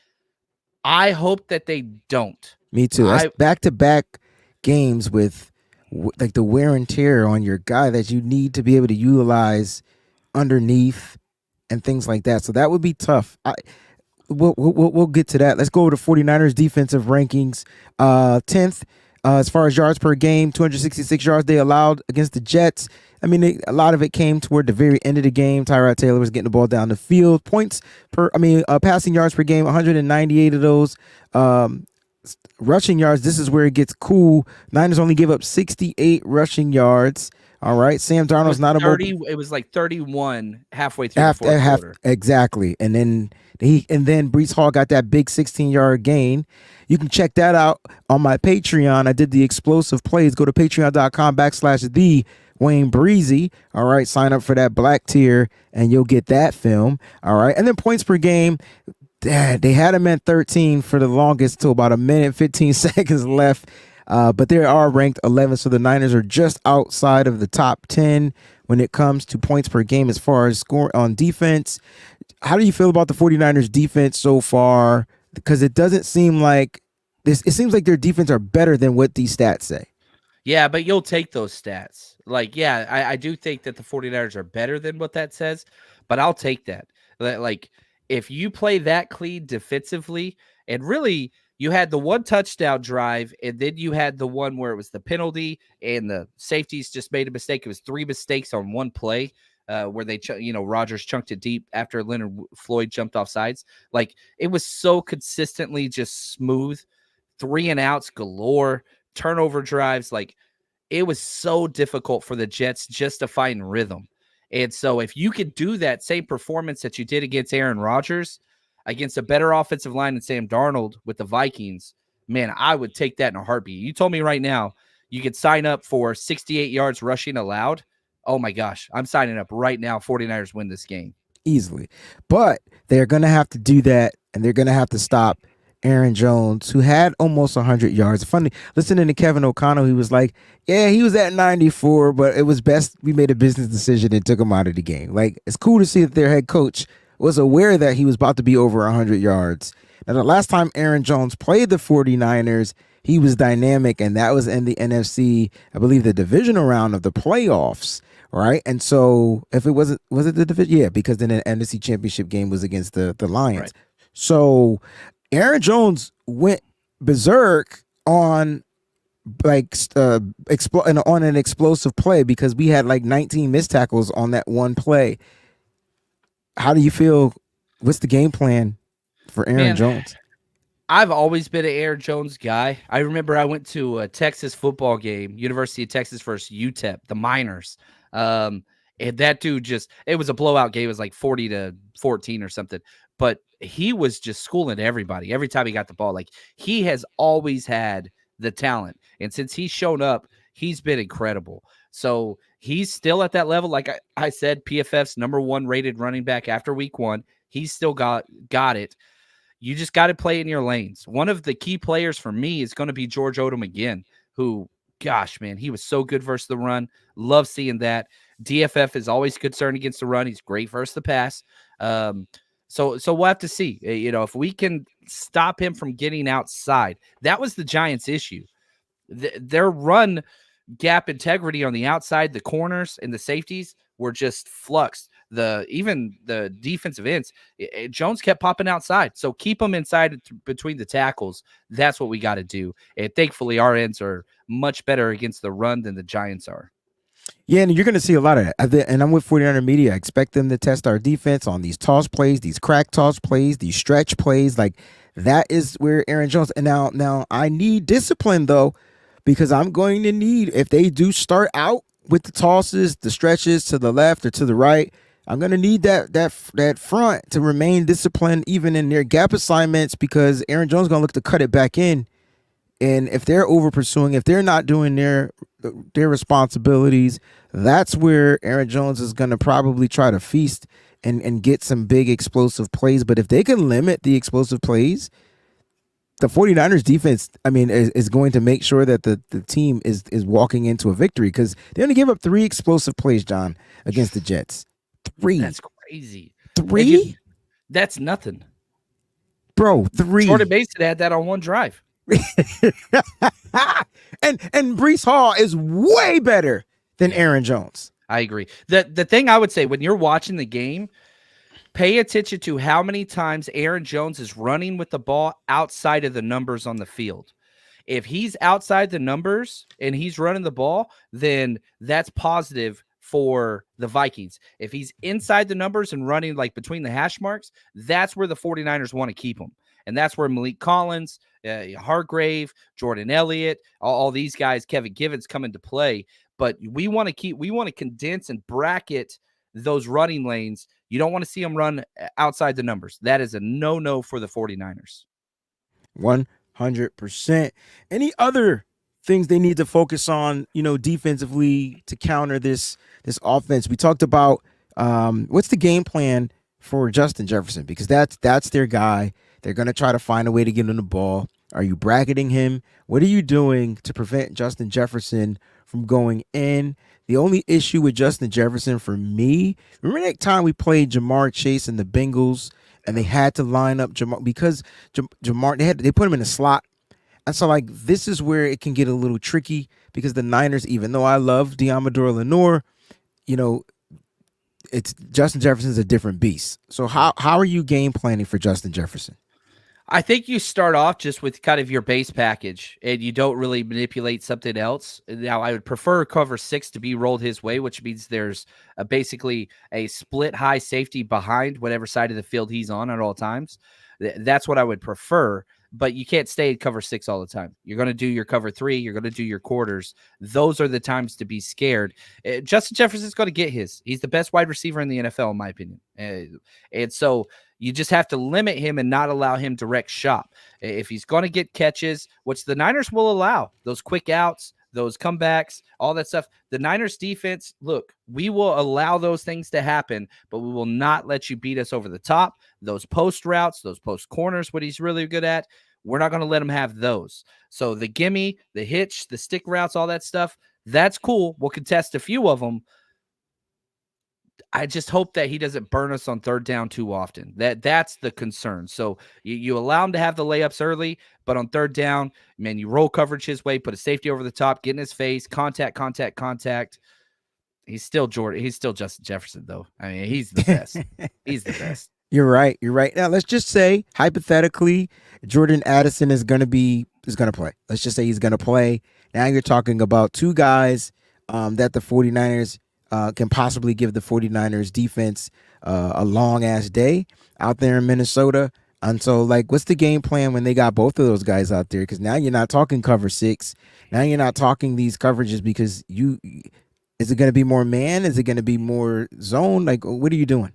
B: I hope that they don't.
A: Me too. That's back-to-back games with the wear and tear on your guy that you need to be able to utilize underneath and things like that. So that would be tough. We'll get to that. Let's go to 49ers defensive rankings. 10th as far as yards per game, 266 yards they allowed against the Jets. I mean, a lot of it came toward the very end of the game. Tyrod Taylor was getting the ball down the field. Passing yards per game, 198 of those. Rushing yards, this is where it gets cool. Niners only give up 68 rushing yards. All right, Sam Darnold's not a
B: 30. It was like 31 halfway through the fourth quarter.
A: Exactly, and then Brees Hall got that big 16-yard gain. You can check that out on my Patreon. I did the explosive plays. Go to patreon.com/the Wayne Breezy. All right, sign up for that black tier, and you'll get that film. All right, and then points per game. They had him at 13 for the longest till about a minute 15 seconds left. But they are ranked 11, so the Niners are just outside of the top 10 when it comes to points per game as far as score on defense. How do you feel about the 49ers defense so far? Because it doesn't seem like this. It seems like their defense are better than what these stats say.
B: Yeah, but you'll take those stats. Like, yeah, I do think that the 49ers are better than what that says, but I'll take that. Like, if you play that clean defensively, and really you had the one touchdown drive, and then you had the one where it was the penalty and the safeties just made a mistake. It was 3 mistakes on one play where they, Rodgers chunked it deep after Leonard Floyd jumped off sides. Like, it was so consistently just smooth, 3 and outs galore, turnover drives. Like, it was so difficult for the Jets just to find rhythm. And so if you could do that same performance that you did against Aaron Rodgers, against a better offensive line than Sam Darnold with the Vikings, man, I would take that in a heartbeat. You told me right now you could sign up for 68 yards rushing allowed. Oh, my gosh. I'm signing up right now. 49ers win this game.
A: Easily. But they're going to have to do that, and they're going to have to stop Aaron Jones, who had almost 100 yards. Funny, listening to Kevin O'Connell, he was like, yeah, he was at 94, but it was best we made a business decision and took him out of the game. Like, it's cool to see that their head coach was aware that he was about to be over 100 yards. Now, the last time Aaron Jones played the 49ers, he was dynamic, and that was in the NFC, I believe the divisional round of the playoffs, right? And so if it was it the division? Yeah, because then the NFC championship game was against the Lions. Right. So Aaron Jones went berserk on on an explosive play because we had like 19 missed tackles on that one play. How do you feel? What's the game plan for Aaron Jones?
B: I've always been an Aaron Jones guy. I remember I went to a Texas football game, University of Texas versus UTEP, the Miners. And that dude it was a blowout game. It was like 40-14 or something. But he was just schooling everybody every time he got the ball. Like, he has always had the talent. And since he's shown up, he's been incredible. So he's still at that level. Like I said, PFF's number 1 rated running back after week 1. He's still got it. You just got to play in your lanes. One of the key players for me is going to be George Odom again, who, gosh, man, he was so good versus the run. Love seeing that. DFF is always concerned against the run. He's great versus the pass. So we'll have to see, if we can stop him from getting outside. That was the Giants' issue. Their run gap integrity on the outside, the corners and the safeties were just fluxed. Even the defensive ends, Jones kept popping outside. So keep them inside between the tackles. That's what we got to do. And thankfully, our ends are much better against the run than the Giants are.
A: Yeah, and you're going to see a lot of that. And I'm with 49er Media. I expect them to test our defense on these toss plays, these crack toss plays, these stretch plays. Like, that is where Aaron Jones. And now I need discipline, though, because I'm going to need, if they do start out with the tosses, the stretches to the left or to the right, I'm going to need that front to remain disciplined even in their gap assignments, because Aaron Jones is going to look to cut it back in. And if they're over pursuing, if they're not doing their responsibilities, that's where Aaron Jones is going to probably try to feast and get some big explosive plays. But if they can limit the explosive plays, the 49ers defense, is going to make sure that the team is walking into a victory, because they only gave up 3 explosive plays, John, against the Jets. 3.
B: That's crazy.
A: 3?
B: That's nothing.
A: Bro, 3.
B: Jordan Mason had that on one drive.
A: and Brees Hall is way better than Aaron Jones.
B: I agree. The thing I would say when you're watching the game, Pay attention to how many times Aaron Jones is running with the ball outside of the numbers on the field. If he's outside the numbers and he's running the ball, then that's positive for the Vikings. If he's inside the numbers and running like between the hash marks, that's where the 49ers want to keep him. And that's where Malik Collins, Hargrave, Jordan Elliott, all these guys, Kevin Givens come into play. But we want to condense and bracket those running lanes. You don't want to see them run outside the numbers. That is a no-no for the 49ers.
A: 100%. Any other things they need to focus on, defensively to counter this offense? We talked about what's the game plan for Justin Jefferson, because that's their guy. They're going to try to find a way to get him the ball. Are you bracketing him? What are you doing to prevent Justin Jefferson from going in? The only issue with Justin Jefferson for me, remember that time we played Jamar Chase and the Bengals, and they had to line up Jamar because Jamar they put him in a slot. And so like this is where it can get a little tricky, because the Niners, even though I love Diamador Lenore, it's Justin Jefferson's a different beast. So how are you game planning for Justin Jefferson?
B: I think you start off just with kind of your base package and you don't really manipulate something else. Now, I would prefer cover 6 to be rolled his way, which means there's basically a split high safety behind whatever side of the field he's on at all times. That's what I would prefer, but you can't stay in cover 6 all the time. You're going to do your cover 3. You're going to do your quarters. Those are the times to be scared. Justin Jefferson's going to get his. He's the best wide receiver in the NFL, in my opinion. And so you just have to limit him and not allow him direct shop. If he's going to get catches, which the Niners will allow, those quick outs, those comebacks, all that stuff. The Niners defense, look, we will allow those things to happen, but we will not let you beat us over the top. Those post routes, those post corners, what he's really good at, we're not going to let him have those. So the gimme, the hitch, the stick routes, all that stuff, that's cool. We'll contest a few of them. I just hope that he doesn't burn us on third down too often. That's the concern. So you allow him to have the layups early, but on third down, man, you roll coverage his way, put a safety over the top, get in his face, contact. He's still Jordan. He's still Justin Jefferson, though. I mean, he's the best. He's the best.
A: You're right. Now, let's just say, hypothetically, Jordan Addison is going to play. Let's just say he's going to play. Now you're talking about two guys that the 49ers can possibly give the 49ers defense a long-ass day out there in Minnesota. And so, like, what's the game plan when they got both of those guys out there? Because now you're not talking cover 6. Now you're not talking these coverages because is it going to be more man? Is it going to be more zone? Like, what are you doing?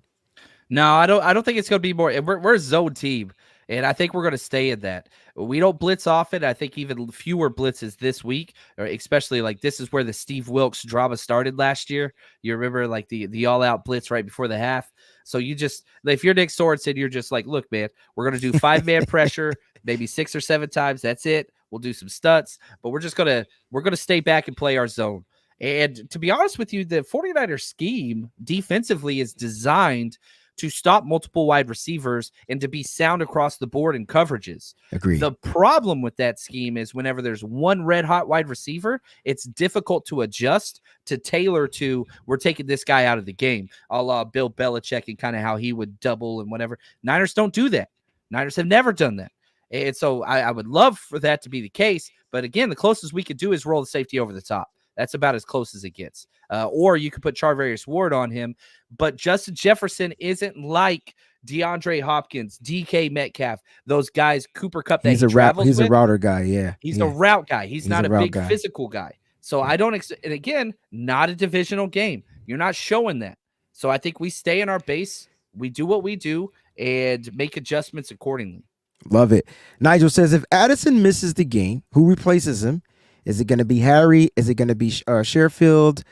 B: No, I don't think it's going to be more. We're a zone team, and I think we're going to stay in that. We don't blitz off it. I think even fewer blitzes this week, or especially like this is where the Steve Wilkes drama started last year. You remember like the all-out blitz right before the half. So you just, if you're Nick Sorensen, you're just like, look, man, we're going to do 5-man pressure, maybe 6 or 7 times. That's it. We'll do some stunts, but we're going to stay back and play our zone. And to be honest with you, the 49ers scheme defensively is designed to stop multiple wide receivers and to be sound across the board in coverages.
A: Agreed.
B: The problem with that scheme is whenever there's one red hot wide receiver, it's difficult to adjust to tailor to, we're taking this guy out of the game, a la Bill Belichick and kind of how he would double and whatever. Niners don't do that. Niners have never done that. And so I would love for that to be the case. But again, the closest we could do is roll the safety over the top. That's about as close as it gets. Or you could put Charvarius Ward on him. But Justin Jefferson isn't like DeAndre Hopkins, DK Metcalf, those guys, Cooper Kupp that
A: he's a router guy, yeah.
B: He's a route guy. He's not a big physical guy. So I don't and again, not a divisional game. You're not showing that. So I think we stay in our base, we do what we do, and make adjustments accordingly.
A: Love it. Nigel says, if Addison misses the game, who replaces him? Is it going to be Harry? Is it going to be Sherfield?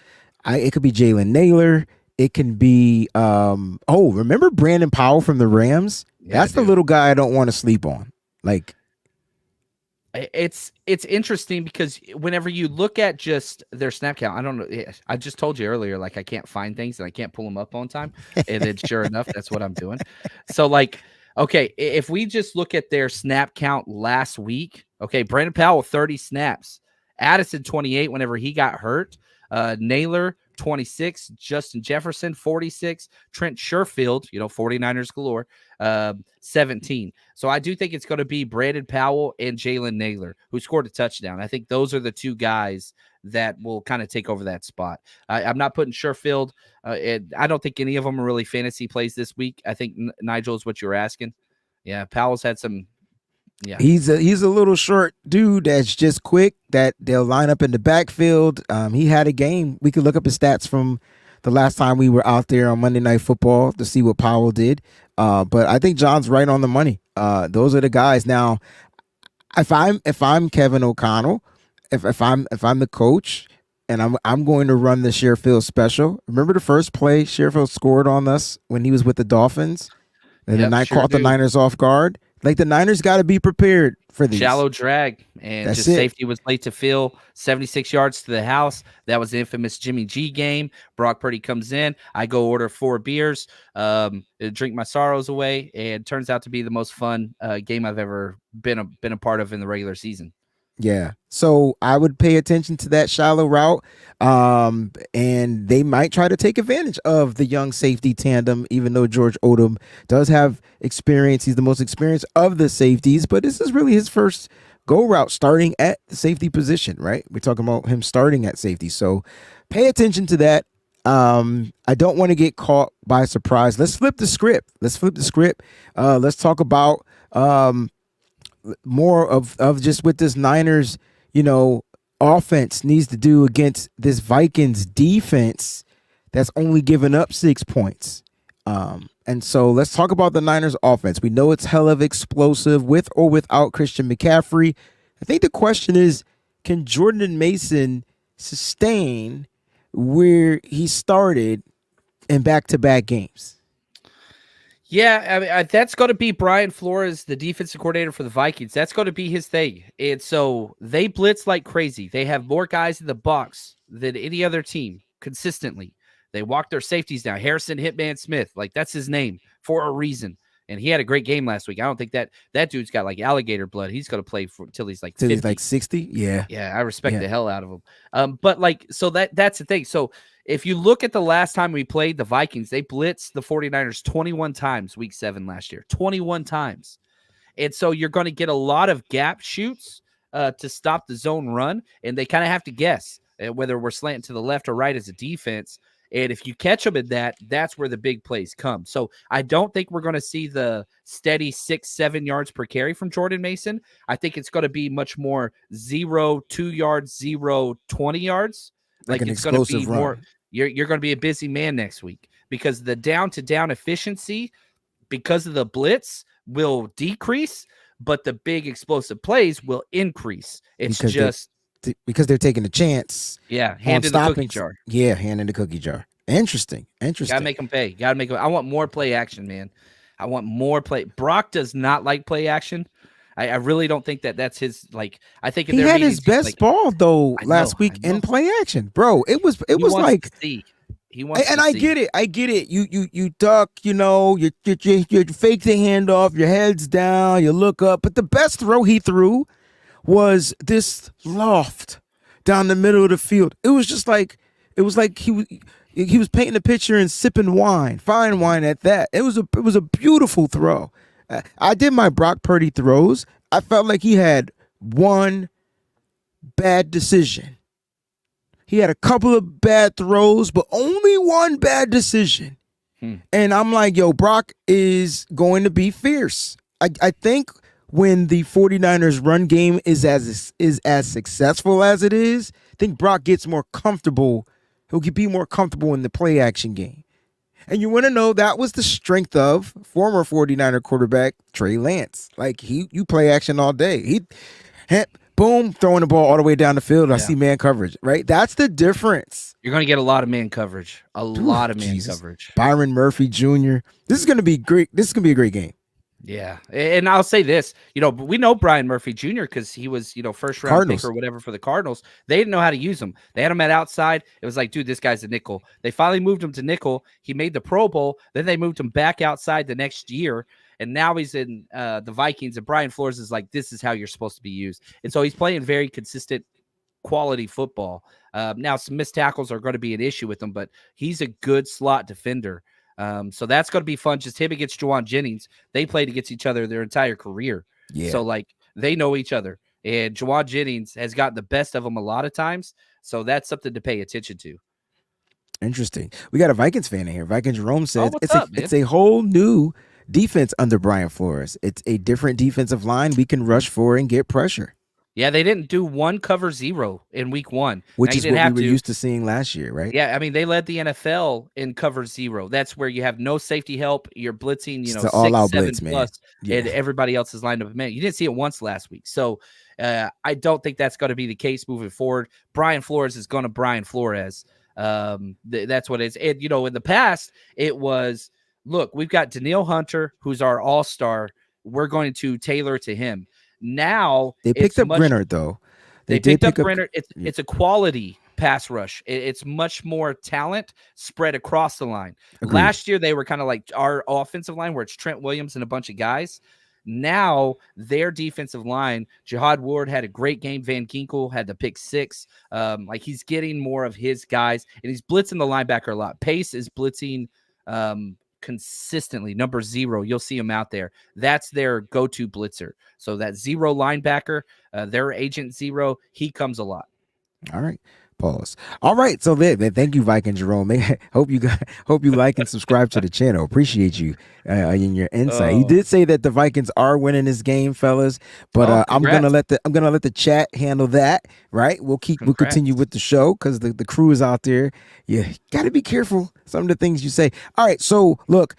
A: It could be Jalen Naylor. It can be, remember Brandon Powell from the Rams? Yeah, that's the little guy I don't want to sleep on. Like,
B: it's interesting because whenever you look at just their snap count, I don't know. I just told you earlier, like I can't find things and I can't pull them up on time. And then sure enough, that's what I'm doing. So like, okay, if we just look at their snap count last week, okay, Brandon Powell, 30 snaps. Addison 28 whenever he got hurt. Naylor 26, Justin Jefferson, 46, Trent Sherfield, 49ers galore, 17. So I do think it's going to be Brandon Powell and Jalen Naylor, who scored a touchdown. I think those are the two guys that will kind of take over that spot. I'm not putting Sherfield. I don't think any of them are really fantasy plays this week. I think Nigel is what you're asking. Yeah, Powell's had some. Yeah,
A: he's a little short dude that's just quick. That they'll line up in the backfield. He had a game. We could look up his stats from the last time we were out there on Monday Night Football to see what Powell did. But I think John's right on the money. Those are the guys. Now, if I'm Kevin O'Connell, if I'm the coach, and I'm going to run the Sherfield special. Remember the first play Sherfield scored on us when he was with the Dolphins, and the night caught the Niners off guard. Like the Niners got to be prepared for these.
B: Shallow drag, and
A: That's
B: just
A: it.
B: Safety was late to fill, 76 yards to the house. That was the infamous Jimmy G game. Brock Purdy comes in. I go order 4 beers, drink my sorrows away, and turns out to be the most fun game I've ever been a part of in the regular season.
A: Yeah. So I would pay attention to that shallow route. And they might try to take advantage of the young safety tandem, even though George Odom does have experience. He's the most experienced of the safeties, but this is really his first go route starting at the safety position, right? We're talking about him starting at safety. So pay attention to that. I don't want to get caught by surprise. Let's flip the script. Let's talk about more of just what this Niners, offense needs to do against this Vikings defense that's only given up 6 points. And so let's talk about the Niners offense. We know it's hell of explosive with or without Christian McCaffrey. I think the question is, can Jordan Mason sustain where he started in back-to-back games?
B: Yeah, I mean, that's going to be Brian Flores, the defensive coordinator for the Vikings. That's going to be his thing. And so they blitz like crazy. They have more guys in the box than any other team consistently. They walk their safeties down. Harrison Hitman Smith, like that's his name for a reason. And he had a great game last week. I don't think that dude's got like alligator blood. He's going to play until he's like 50.
A: Till he's like 60? Yeah.
B: Yeah, I respect the hell out of him. But like, so that's the thing. So if you look at the last time we played the Vikings, they blitzed the 49ers 21 times week 7 last year. 21 times. And so you're going to get a lot of gap shoots to stop the zone run. And they kind of have to guess whether we're slanting to the left or right as a defense. And if you catch them in that, that's where the big plays come. So I don't think we're going to see the steady 6-7 yards per carry from Jordan Mason. I think it's going to be much more 0 2 yards, 0 20 yards.
A: Like an
B: it's going to be
A: explosive run.
B: more. You're going to be a busy man next week because the down to down efficiency, because of the blitz, will decrease, but the big explosive plays will increase. It's
A: because they're taking a chance.
B: Yeah, hand in the cookie jar.
A: Yeah, hand in the cookie jar. Interesting.
B: Gotta make them pay. I want more play action, man. I want more play. Brock does not like play action. I really don't think that's his. Like, I think
A: he had his best ball though last week in play action, bro. It was like
B: he wants.
A: And I get it. You duck. You fake the handoff. Your head's down. You look up. But the best throw he threw was this loft down the middle of the field. It was like he was painting a picture and sipping wine, fine wine at that. It was a beautiful throw. I did my Brock Purdy throws. I felt like he had one bad decision. He had a couple of bad throws, but only one bad decision. And I'm like, yo, Brock is going to be fierce. I think when the 49ers run game is as successful as it is, I think Brock gets more comfortable. He'll be more comfortable in the play action game. And you want to know that was the strength of former 49er quarterback Trey Lance. Like you play action all day. Boom, throwing the ball all the way down the field. I see man coverage, right? That's the difference.
B: You're going to get a lot of man coverage. Lot of man coverage.
A: Byron Murphy Jr. This is going to be great. This is going to be a great game.
B: Yeah. And I'll say this, we know Brian Murphy Jr. because he was, first round pick or whatever for the Cardinals. They didn't know how to use him. They had him at outside. It was like, dude, this guy's a nickel. They finally moved him to nickel. He made the Pro Bowl. Then they moved him back outside the next year. And now he's in the Vikings. And Brian Flores is like, this is how you're supposed to be used. And so he's playing very consistent quality football. Now, some missed tackles are going to be an issue with him, but he's a good slot defender. So that's going to be fun. Just him against Juwan Jennings. They played against each other their entire career.
A: Yeah.
B: So, like, they know each other. And Juwan Jennings has gotten the best of them a lot of times. So that's something to pay attention to.
A: Interesting. We got a Vikings fan in here. Vikings Jerome says
B: what's up, man?
A: it's a whole new defense under Brian Flores. It's a different defensive line. We can rush for and get pressure.
B: Yeah, they didn't do one cover zero in week one.
A: Which is what we were used to seeing last year, right?
B: Yeah, I mean, they led the NFL in cover zero. That's where you have no safety help. You're blitzing,
A: It's
B: 6,
A: all-out
B: 7
A: blitz, man.
B: plus,
A: Yeah.
B: and everybody else is lined up. Man, you didn't see it once last week. So I don't think that's going to be the case moving forward. Brian Flores is going to Brian Flores. That's what it is. And, in the past, it was, look, we've got Danielle Hunter, who's our all-star. We're going to tailor to him. Now,
A: they picked up Brenner, though.
B: They picked up Brenner. It's a quality pass rush. It's much more talent spread across the line.
A: Agreed.
B: Last year, they were kind of like our offensive line where it's Trent Williams and a bunch of guys. Now, their defensive line, Jihad Ward had a great game. Van Ginkel had the pick 6. He's getting more of his guys, and he's blitzing the linebacker a lot. Pace is blitzing consistently. Number 0, you'll see him out there. That's their go-to blitzer. So that 0 linebacker, their agent 0, he comes a lot.
A: All right. Pause. All right. So thank you, Viking Jerome. Hope you like and subscribe to the channel. Appreciate you in your insight. He did say that the Vikings are winning this game, fellas. But I'm gonna let the chat handle that. Right. We'll continue with the show because the crew is out there. You got to be careful some of the things you say. All right. So look,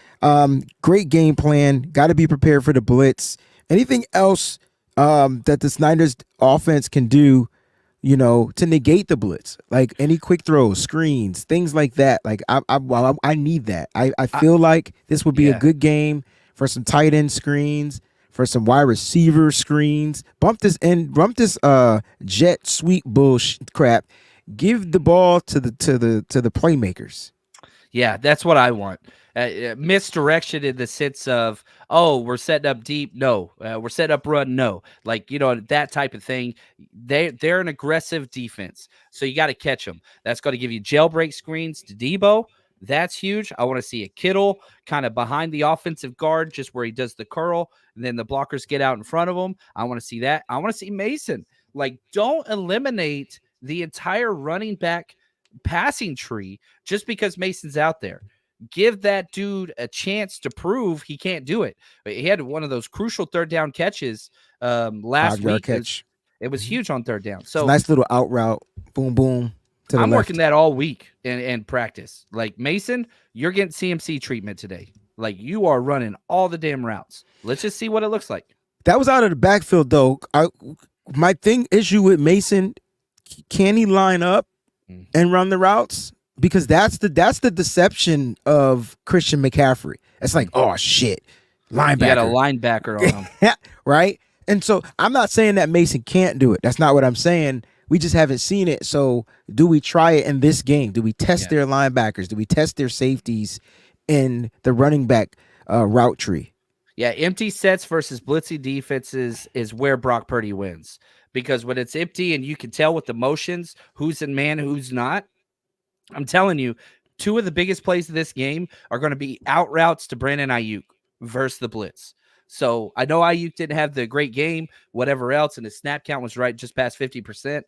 A: great game plan. Got to be prepared for the blitz. Anything else that the Snyder's offense can do, to negate the blitz, like any quick throws, screens, things like that? Like I need that. I feel like this would be a good game for some tight end screens, for some wide receiver screens. Bump this jet sweep bullshit crap. Give the ball to the playmakers.
B: Yeah, that's what I want. Misdirection in the sense of, we're setting up deep. No, we're setting up run. No, that type of thing. They're an aggressive defense, so you got to catch them. That's going to give you jailbreak screens to Debo. That's huge. I want to see a Kittle kind of behind the offensive guard, just where he does the curl, and then the blockers get out in front of him. I want to see that. I want to see Mason. Don't eliminate the entire running back passing tree just because Mason's out there. Give that dude a chance to prove he can't do it. He had one of those crucial third down catches last week.
A: Catch.
B: It was huge on third down. So
A: nice little out route. Boom, boom.
B: I'm working that all week in practice. Mason, you're getting CMC treatment today. You are running all the damn routes. Let's just see what it looks like.
A: That was out of the backfield, though. My issue with Mason, can he line up and run the routes? Because that's the deception of Christian McCaffrey. It's like, oh shit, linebacker.
B: You got a linebacker on him.
A: Right? And so I'm not saying that Mason can't do it. That's not what I'm saying. We just haven't seen it. So do we try it in this game? Do we test their linebackers? Do we test their safeties in the running back route tree?
B: Yeah, empty sets versus blitzy defenses is where Brock Purdy wins. Because when it's empty and you can tell with the motions who's in man, who's not, I'm telling you, 2 of the biggest plays of this game are going to be out routes to Brandon Ayuk versus the blitz. So I know Ayuk didn't have the great game, whatever else, and his snap count was right just past 50%.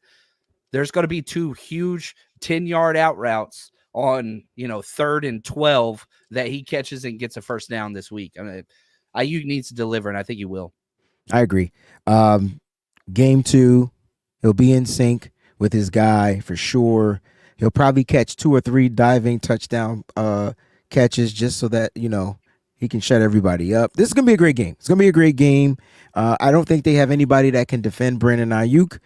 B: There's going to be 2 huge 10-yard out routes on 3rd and 12 that he catches and gets a first down this week. I mean, Ayuk needs to deliver, and I think he will.
A: I agree. Game 2, he'll be in sync with his guy for sure. He'll probably catch 2 or 3 diving touchdown catches just so that, he can shut everybody up. This is going to be a great game. It's going to be a great game. I don't think they have anybody that can defend Brandon Ayuk.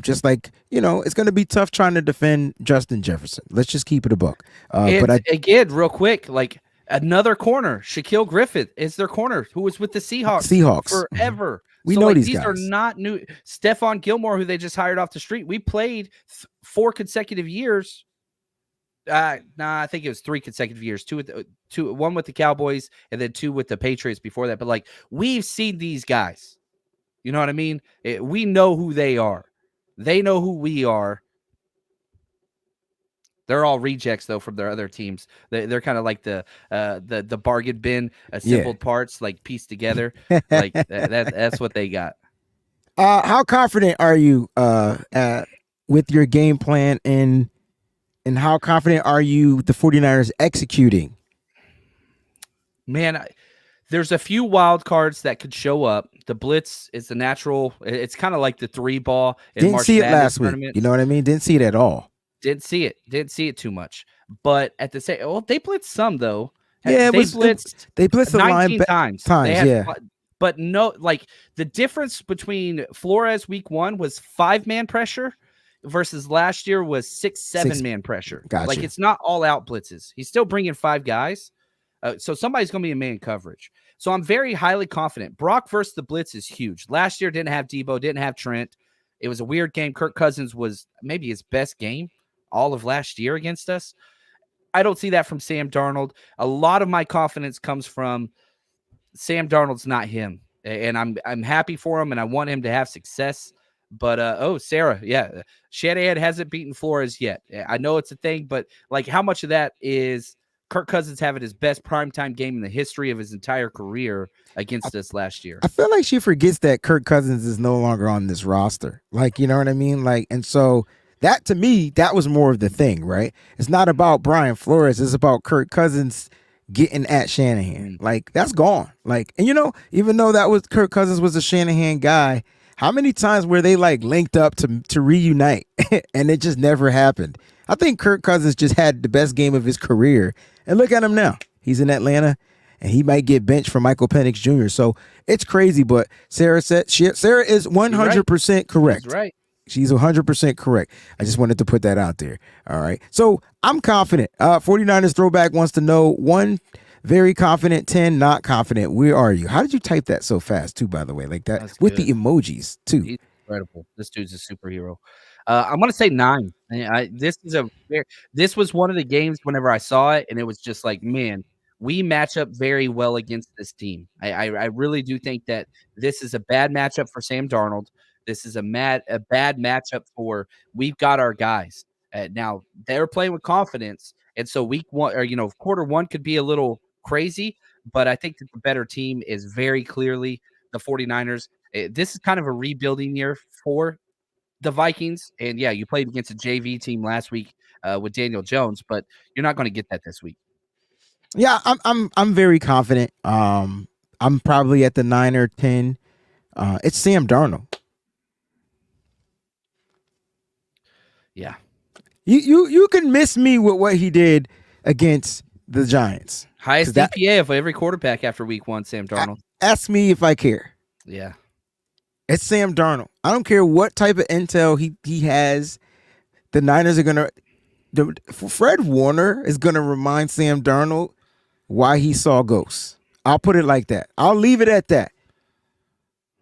A: Just like, it's going to be tough trying to defend Justin Jefferson. Let's just keep it a buck.
B: Again, real quick, another corner, Shaquille Griffith is their corner who was with the Seahawks forever.
A: We know these guys.
B: Are not new. Stephon Gilmore, who they just hired off the street. We played 4 consecutive years. I think it was 3 consecutive years. 1 with the Cowboys and then 2 with the Patriots before that. But we've seen these guys. You know what I mean? We know who they are. They know who we are. They're all rejects though from their other teams. They're kind of like the bargain bin assembled parts, like pieced together. Like that's what they got.
A: How confident are you with your game plan and how confident are you with the 49ers executing?
B: Man, there's a few wild cards that could show up. The blitz is the natural. It's kind of like the 3-ball in
A: Didn't
B: March
A: see it
B: Madness
A: last week.
B: tournaments.
A: You know what I mean? Didn't see it at all.
B: Didn't see it too much. But at the same, they blitzed some though.
A: Yeah,
B: they blitzed
A: the
B: 19 times.
A: Yeah.
B: But no, like the difference between Flores week 1 was 5-man pressure versus last year was 6-7-man pressure.
A: Gotcha.
B: Like it's not all out blitzes. He's still bringing 5 guys. So somebody's going to be in man coverage. So I'm very highly confident. Brock versus the blitz is huge. Last year didn't have Debo, didn't have Trent. It was a weird game. Kirk Cousins was maybe his best game all of last year against us. I don't see that from Sam Darnold. A lot of my confidence comes from Sam Darnold's not him. And I'm happy for him and I want him to have success. But Sarah, yeah, Shanahan hasn't beaten Flores yet. I know it's a thing, but like how much of that is Kirk Cousins having his best primetime game in the history of his entire career against us last year?
A: I feel like she forgets that Kirk Cousins is no longer on this roster. Like, you know what I mean? Like, and so that to me, that was more of the thing, right? It's not about Brian Flores. It's about Kirk Cousins getting at Shanahan. Like, that's gone. Like, and you know, even though that was Kirk Cousins was a Shanahan guy, how many times were they like linked up to reunite and it just never happened? I think Kirk Cousins just had the best game of his career. And look at him now. He's in Atlanta and he might get benched for Michael Penix Jr. So it's crazy, but Sarah said Sarah is 100% correct.
B: That's right.
A: She's 100% correct. I just wanted to put that out there. All right. So I'm confident. 49ers Throwback wants to know 1, very confident, 10, not confident. Where are you? How did you type that so fast too, by the way? Like that with the emojis too.
B: He's incredible. This dude's a superhero. I'm going to say 9. This was one of the games whenever I saw it, and it was just like, man, we match up very well against this team. I really do think that this is a bad matchup for Sam Darnold. This is a bad matchup for we've got our guys. Now they're playing with confidence, and so week 1 or quarter 1 could be a little crazy, but I think that the better team is very clearly the 49ers. This is kind of a rebuilding year for the Vikings, and yeah, you played against a JV team last week with Daniel Jones, but you're not going to get that this week.
A: Yeah, I'm very confident. I'm probably at the 9 or 10. It's Sam Darnold.
B: Yeah,
A: you can miss me with what he did against the Giants.
B: Highest EPA of every quarterback after week 1, Sam Darnold.
A: Ask me if I care.
B: Yeah.
A: It's Sam Darnold. I don't care what type of intel he has. The Niners are going to Fred Warner is going to remind Sam Darnold why he saw ghosts. I'll put it like that. I'll leave it at that.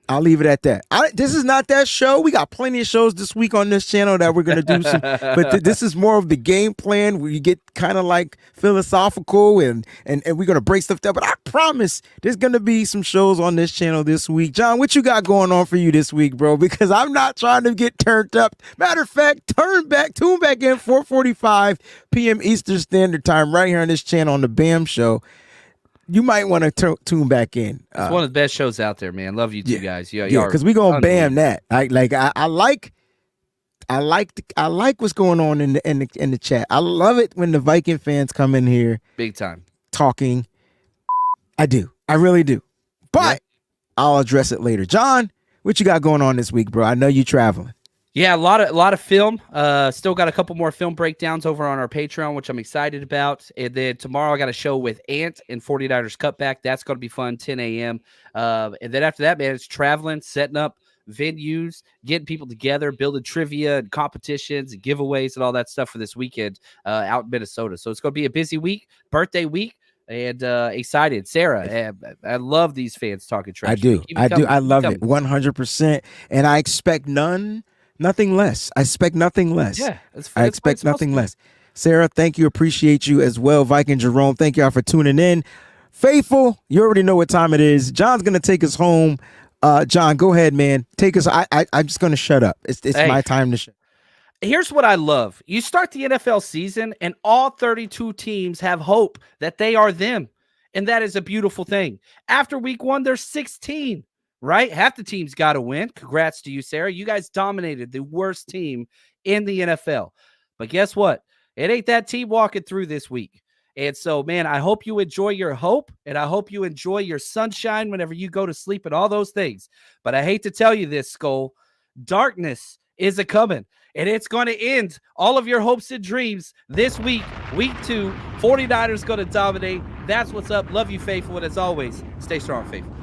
A: This is not that show. We got plenty of shows this week on this channel that we're going to do some, but this is more of the game plan where you get kind of like philosophical and we're going to break stuff down. But I promise there's going to be some shows on this channel this week. John, what you got going on for you this week, bro? Because I'm not trying to get turned up. Matter of fact, tune back in 4:45 p.m. Eastern Standard Time right here on this channel on the BAM Show. You might want to tune back in.
B: It's one of the best shows out there, man. Love you two guys. Yeah,
A: because we're gonna bam that. I like what's going on in the chat. I love it when the Viking fans come in here,
B: big time,
A: talking. I do. I really do. But I'll address it later. John, what you got going on this week, bro? I know you traveling.
B: Yeah, a lot of film. Still got a couple more film breakdowns over on our Patreon, which I'm excited about. And then tomorrow I got a show with Ant and 49ers Cutback. That's going to be fun, 10 a.m. And then after that, man, it's traveling, setting up venues, getting people together, building trivia and competitions and giveaways and all that stuff for this weekend out in Minnesota. So it's going to be a busy week, birthday week. And excited. Sarah, I love these fans talking trash.
A: I do. I love it 100%. And I expect nothing less. I expect nothing less.
B: Yeah,
A: I expect nothing less. Sarah, thank you. Appreciate you as well. Viking Jerome, thank y'all for tuning in. Faithful, you already know what time it is. John's going to take us home John, go ahead, man. Take us. I'm just gonna shut up. It's
B: Hey.
A: my time to shut.
B: Here's what I love. You start the NFL season, and all 32 teams have hope that they are them. And that is a beautiful thing. After week 1, there's 16, right? Half the teams got to win. Congrats to you, Sarah. You guys dominated the worst team in the NFL. But guess what? It ain't that team walking through this week. And so, man, I hope you enjoy your hope, and I hope you enjoy your sunshine whenever you go to sleep and all those things. But I hate to tell you this, Skull. Darkness is a-coming. And it's going to end all of your hopes and dreams this week, week 2. 49ers going to dominate. That's what's up. Love you, Faithful. And as always, stay strong, Faithful.